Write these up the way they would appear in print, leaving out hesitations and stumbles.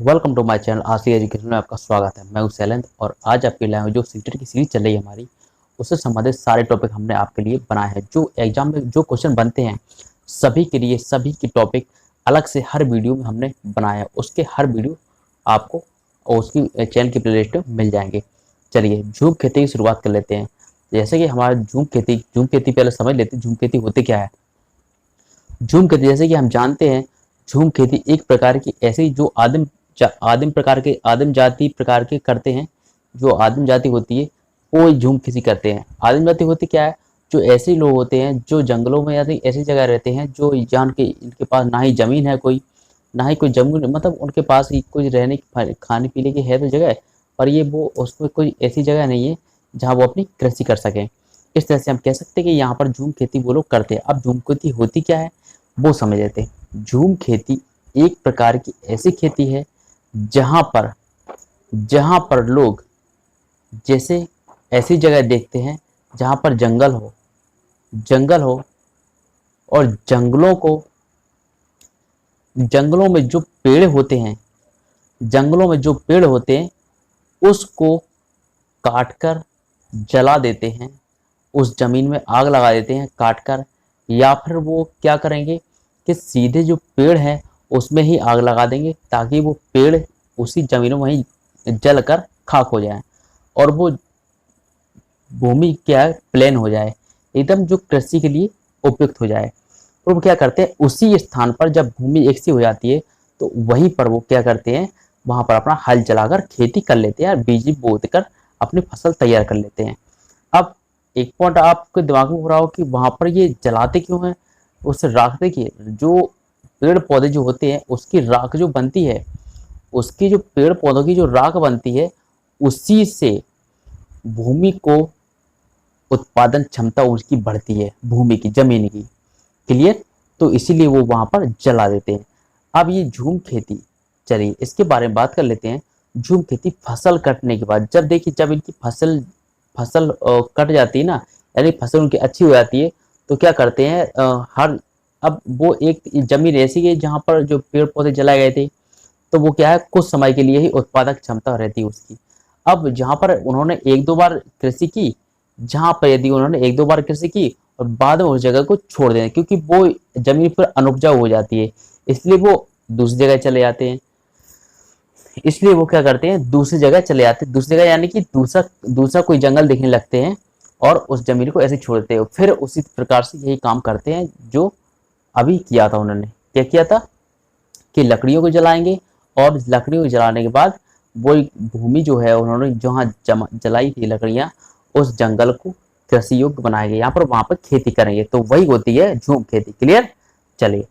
Welcome to my channel RC education में आपका स्वागत है। मैं हूं शैलेंद्र और आज आपके लिए जो सीटेट की सीरीज चल रही है हमारी, उससे संबंधित सारे टॉपिक हमने आपके लिए बनाए हैं। जो एग्जाम में जो क्वेश्चन बनते हैं सभी के लिए, सभी की टॉपिक अलग से हर वीडियो में हमने बनाया है। उसके हर वीडियो आपको और उसकी चैनल की प्लेलिस्ट में मिल जाएंगे। चलिए झूम खेती की शुरुआत कर लेते हैं। जैसे कि हमारा झूम खेती पहले समझ लेते हैं झूम खेती होती क्या है। झूम खेती जैसे कि हम जानते हैं, झूम खेती एक प्रकार की ऐसी जो आदिम जाति प्रकार के करते हैं। जो आदिम जाति होती है वो झूम खेती करते हैं। आदिम जाति होती क्या है? जो ऐसे लोग होते हैं जो जंगलों में या फिर ऐसी जगह रहते हैं जो जान के इनके पास ना ही जमीन है कोई, ना ही कोई जमीन, मतलब उनके पास ही कुछ रहने की खाने पीने की है तो जगह, पर ये वो उसमें कोई ऐसी जगह नहीं है जहाँ वो अपनी कृषि कर सकें। इस तरह से हम कह सकते हैं कि यहाँ पर झूम खेती वो लोग करते हैं। अब झूम खेती होती क्या है वो समझ लेते हैं। झूम खेती एक प्रकार की ऐसी खेती है जहां पर लोग जैसे ऐसी जगह देखते हैं जहां पर जंगल हो और जंगलों में जो पेड़ होते हैं, उसको काटकर जला देते हैं, उस जमीन में आग लगा देते हैं काटकर। या फिर वो क्या करेंगे कि सीधे जो पेड़ है उसमें ही आग लगा देंगे ताकि वो पेड़ उसी जमीनों में ही जलकर खाक हो जाए और वो भूमि क्या है, प्लेन हो जाए, एकदम जो कृषि के लिए उपयुक्त हो जाए। और वो क्या करते हैं उसी स्थान पर जब भूमि एक सी हो जाती है तो वहीं पर वो क्या करते हैं, वहां पर अपना हल चलाकर खेती कर लेते हैं और बीज बोते कर अपनी फसल तैयार कर लेते हैं। अब एक पॉइंट आपके दिमाग में हो रहा हो कि वहां पर ये जलाते क्यों हैं, उससे राख। देखिए जो पेड़ पौधे जो होते हैं उसकी राख जो बनती है, उसकी जो पेड़ पौधों की जो राख बनती है उसी से भूमि को उत्पादन क्षमता उसकी बढ़ती है, भूमि की, जमीन की। क्लियर? तो इसीलिए वो वहां पर जला देते हैं। अब ये झूम खेती, चलिए इसके बारे में बात कर लेते हैं। झूम खेती फसल कटने के बाद, जब देखिए जब इनकी फसल फसल कट जाती है ना, यानी फसल उनकी अच्छी हो जाती है, तो क्या करते हैं हर अब वो एक जमीन ऐसी है जहां पर जो पेड़ पौधे जलाए गए थे, तो वो क्या है कुछ समय के लिए ही उत्पादक क्षमता रहती है उसकी। अब जहां पर उन्होंने एक दो बार कृषि की, जहां पर यदि उन्होंने एक दो बार कृषि की और बाद में उस जगह को छोड़ दें क्योंकि वो जमीन पर अनउपजाऊ हो जाती है, इसलिए वो दूसरी जगह चले जाते हैं। इसलिए वो क्या करते हैं दूसरी जगह चले जाते हैं, दूसरी जगह यानी कि दूसरा दूसरा कोई जंगल देखने लगते हैं और उस जमीन को ऐसे छोड़ते हैं। फिर उसी प्रकार से यही काम करते हैं जो अभी किया था उन्होंने। क्या किया था कि लकड़ियों को जलाएंगे और लकड़ियों को जलाने के बाद वो भूमि जो है उन्होंने जहाँ जलाई थी लकड़ियां, उस जंगल को कृषि योग्य बनाएंगे, यहाँ पर वहां पर खेती करेंगे, तो वही होती है झूम खेती। क्लियर? चलिए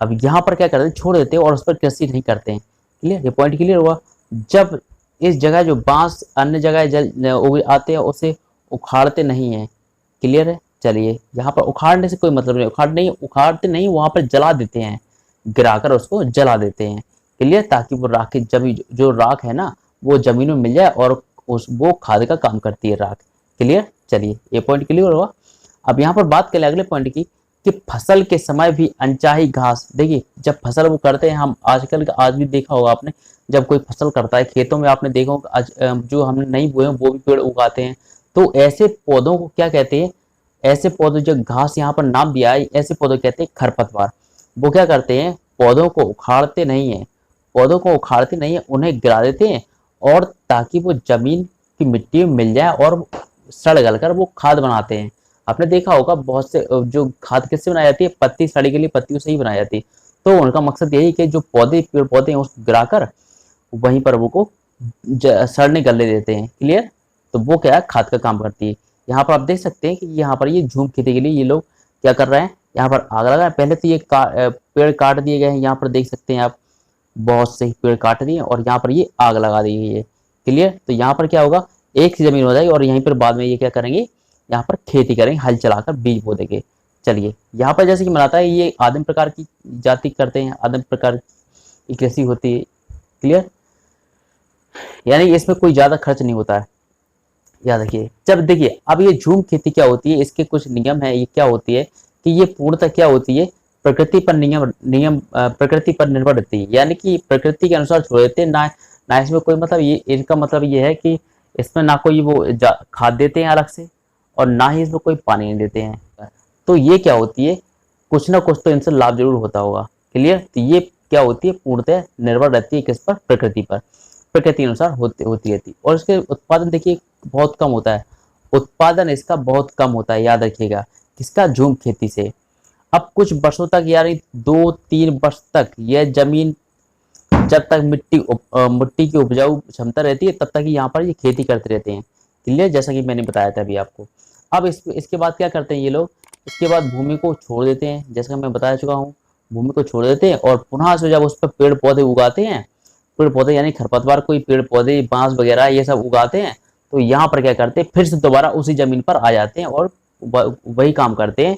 अब यहाँ पर क्या करते हैं, छोड़ देते हैं और उस पर कृषि नहीं करते हैं। क्लियर? ये पॉइंट क्लियर हुआ। जब इस जगह जो बांस अन्य जगह जल आते हैं उसे उखाड़ते नहीं है। क्लियर है? चलिए यहाँ पर उखाड़ने से कोई मतलब नहीं, उखाड़ते नहीं, वहां पर जला देते हैं, गिराकर उसको जला देते हैं। क्लियर? ताकि वो राख जमी जो राख है ना वो जमीन में मिल जाए और उस वो खाद का काम करती है राख। क्लियर? चलिए ये पॉइंट क्लियर हुआ। अब यहाँ पर बात करें अगले पॉइंट की कि फसल के समय भी अनचाही घास। देखिए जब फसल वो करते हैं, हम आजकल का आज भी देखा होगा आपने, जब कोई फसल करता है खेतों में आपने देखा होगा आज जो हमने नहीं बोए वो भी पेड़ उगाते हैं, तो ऐसे पौधों को क्या कहते हैं, ऐसे पौधे जो घास यहाँ पर नाम दिया है, ऐसे पौधे कहते हैं खरपतवार। वो क्या करते हैं पौधों को उखाड़ते नहीं है, उन्हें गिरा देते हैं और ताकि वो जमीन की मिट्टी में मिल जाए और सड़ गल कर वो खाद बनाते हैं। आपने देखा होगा बहुत से जो खाद किससे बनाई जाती है, पत्ती सड़ी के लिए पत्तियों से ही बनाई जाती है। तो उनका मकसद यही कि जो पेड़ पौधे हैं उसको गिराकर वहीं पर वो को सड़ने गलने देते हैं। क्लियर? तो वो क्या है खाद का काम करती है। यहाँ पर आप देख सकते हैं कि यहाँ पर ये झूम खेती के लिए ये लोग क्या कर रहे हैं, यहाँ पर आग लगा रहे हैं। पहले तो ये पेड़ काट दिए गए हैं, यहाँ पर देख सकते हैं आप बहुत से पेड़ काट दिए और यहाँ पर ये आग लगा दी गई है। क्लियर? तो यहाँ पर क्या होगा, एक सी जमीन हो जाएगी और यहीं पर बाद में ये क्या करेंगे, यहाँ पर खेती करेंगे, हल चलाकर बीज बो देंगे। चलिए यहाँ पर जैसे कि बनाता है ये आदिम प्रकार की जाति करते हैं, आदिम प्रकार की कृषि होती है। क्लियर? यानी इसमें कोई ज्यादा खर्च नहीं होता है। याद रखिए। जब देखिए अब ये झूम खेती क्या होती है, इसके कुछ नियम है। ये क्या होती है कि ये पूर्णतः क्या होती है प्रकृति पर प्रकृति पर निर्भर रहती है, यानी कि प्रकृति के अनुसार छोड़ देते हैं। ना इसमें कोई मतलब, ये इनका मतलब ये है कि इसमें ना कोई वो खाद देते हैं अलग से, और ना ही इसमें कोई पानी नहीं देते हैं। तो ये क्या होती है, कुछ ना कुछ तो इनसे लाभ जरूर होता होगा। क्लियर। तो ये क्या होती है, पूर्णतः निर्भर रहती है किस पर, प्रकृति पर, प्रकृति अनुसार होती रहती है। और इसके उत्पादन देखिए बहुत कम होता है, उत्पादन इसका बहुत कम होता है, याद रखिएगा, किसका, झूम खेती से। अब कुछ वर्षों तक, यानी 2-3 वर्ष तक यह जमीन, जब तक मिट्टी की उपजाऊ क्षमता रहती है तब तक यहाँ पर ये खेती करते रहते हैं। क्लियर, जैसा कि मैंने बताया था अभी आपको। अब इसके बाद क्या करते हैं ये लोग, इसके बाद भूमि को छोड़ देते हैं, जैसा मैं बता चुका हूँ, भूमि को छोड़ देते हैं और पुनः से जब उस पर पेड़ पौधे उगाते हैं, पेड़ पौधे यानी खरपतवार, कोई पेड़ पौधे, बांस वगैरह ये सब उगाते हैं, तो यहाँ पर क्या करते हैं, फिर से दोबारा उसी जमीन पर आ जाते हैं और वही काम करते हैं,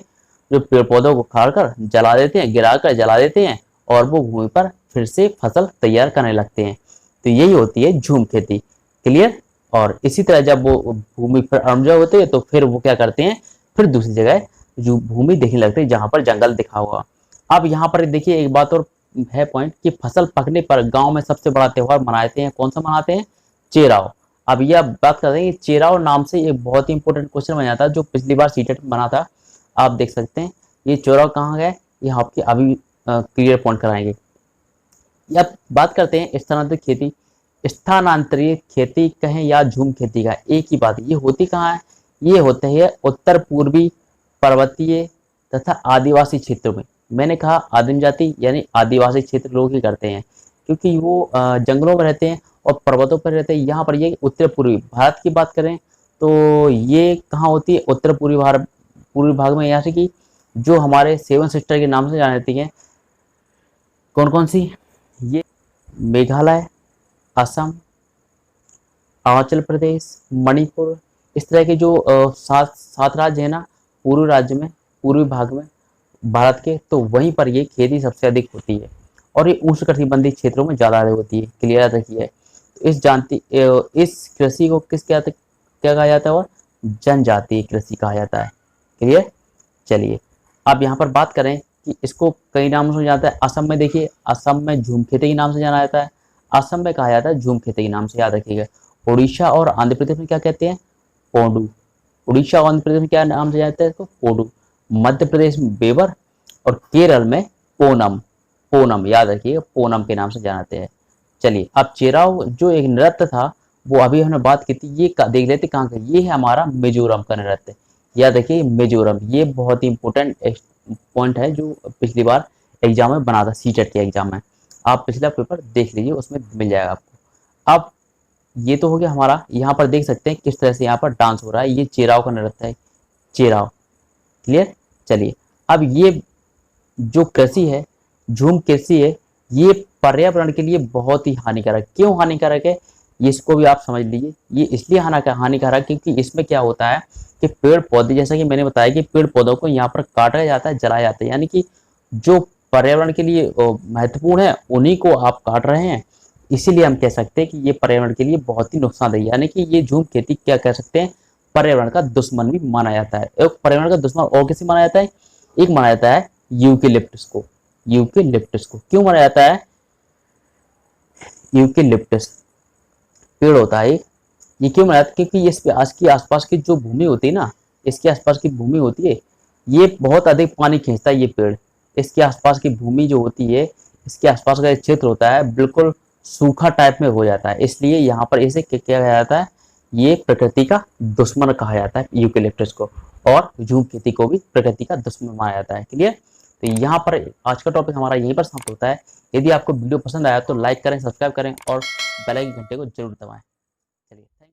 जो पेड़ पौधों को खाड़ कर जला देते हैं, गिरा कर जला देते हैं, और वो भूमि पर फिर से फसल तैयार करने लगते हैं। तो यही होती है झूम खेती। क्लियर। और इसी तरह जब वो भूमि पर अमजा होते हैं तो फिर वो क्या करते हैं, फिर दूसरी जगह जो भूमि देखने लगते हैं जहां पर जंगल दिखा हुआ। अब यहाँ पर देखिए एक बात और है पॉइंट, कि फसल पकने पर गांव में सबसे बड़ा त्योहार मनाते हैं, कौन सा मनाते हैं, चेराव। अब यह बात करते हैं कि चेराव नाम से एक बहुत ही इंपॉर्टेंट क्वेश्चन बना था, जो पिछली बार सीटेट में बना था, आप देख सकते हैं। ये चेराव कहाँ गए, ये आपके अभी क्लियर पॉइंट कराएंगे। अब बात करते हैं स्थानांतरित खेती। स्थानांतरित खेती कहें या झूम खेती का एक ही बात, ये होती कहाँ है, ये होते हैं उत्तर पूर्वी पर्वतीय तथा आदिवासी क्षेत्रों में। मैंने कहा आदिम जाति यानी आदिवासी क्षेत्र लोग ही करते हैं, क्योंकि वो जंगलों में रहते हैं और पर्वतों पर रहते हैं। यहाँ पर ये उत्तर पूर्वी भारत की बात करें तो ये कहाँ होती है, उत्तर पूर्वी भाग में, यहाँ से कि जो हमारे 7 सिस्टर के नाम से जानी जाती है, कौन कौन सी, ये मेघालय, असम, अरुणाचल प्रदेश, मणिपुर, इस तरह के जो 7 राज्य है ना पूर्वी राज्य में, पूर्वी भाग में भारत के, तो वहीं पर ये खेती सबसे अधिक होती है और ये उष्णकटिबंधीय क्षेत्रों में ज़्यादा होती है। क्लियर रखिए। तो इस कृषि को क्या कहा जाता है, और जनजातीय कृषि कहा जाता है। क्लियर। चलिए अब यहाँ पर बात करें कि इसको कई नामों से जाता है। असम में देखिए, असम में झूम खेती के नाम से जाना जाता है, असम में कहा जाता है झूम खेती के नाम से, याद रखिएगा। उड़ीसा और आंध्र प्रदेश में क्या कहते हैं, पोडू। उड़ीसा और आंध्र प्रदेश में क्या नाम से जाता है इसको, पोडू। मध्य प्रदेश में बेवर और केरल में पोनम। पोनम याद रखिए, पोनम के नाम से जानते हैं। चलिए अब चेराव जो एक नृत्य था वो अभी हमने बात की थी, ये देख लेते कहाँ का, ये है हमारा मिजोरम का नृत्य। याद रखिए मिजोरम, ये बहुत ही इंपॉर्टेंट पॉइंट है जो पिछली बार एग्जाम में बना था, सीटेट के एग्जाम में। आप पिछला पेपर देख लीजिए, उसमें मिल जाएगा आपको। अब ये तो हो गया हमारा, यहाँ पर देख सकते हैं किस तरह से यहाँ पर डांस हो रहा है, ये चेराव का नृत्य है, चेराव। क्लियर। चलिए अब ये जो कृषि है, झूम कृषि है, ये पर्यावरण के लिए बहुत ही हानिकारक। क्यों हानिकारक है, इसको भी आप समझ लीजिए। ये इसलिए हानिकारक क्योंकि इसमें क्या होता है कि पेड़ पौधे, जैसा कि मैंने बताया कि पेड़ पौधों को यहाँ पर काटा जाता है, जलाया जाता है, यानी कि जो पर्यावरण के लिए महत्वपूर्ण है उन्हीं को आप काट रहे हैं। इसीलिए हम कह सकते हैं कि ये पर्यावरण के लिए बहुत ही नुकसानदेह, यानी कि ये झूम खेती क्या कह सकते हैं, पर्यावरण का दुश्मन भी माना जाता है। एक पर्यावरण का दुश्मन और किसे माना जाता है, एक माना जाता है यूकेलिप्टस को। यूकेलिप्टस को क्यों माना जाता है, यूकेलिप्टस पेड़ होता है, ये क्यों माना जाता है, क्योंकि इस आसपास की जो भूमि होती है ना, इसके आसपास की भूमि होती है, ये बहुत अधिक पानी खींचता है। ये पेड़, इसके आसपास की भूमि जो होती है, इसके आसपास का क्षेत्र होता है बिल्कुल सूखा टाइप में हो जाता है, इसलिए यहाँ पर इसे क्या कहा जाता है, ये प्रकृति का दुश्मन कहा जाता है यूकेलिप्टस को, और झूम खेती को भी प्रकृति का दुश्मन माना जाता है। क्लियर। तो यहाँ पर आज का टॉपिक हमारा यहीं पर समाप्त होता है। यदि आपको वीडियो पसंद आया तो लाइक करें, सब्सक्राइब करें और बेल आइकन घंटे को जरूर दबाएं।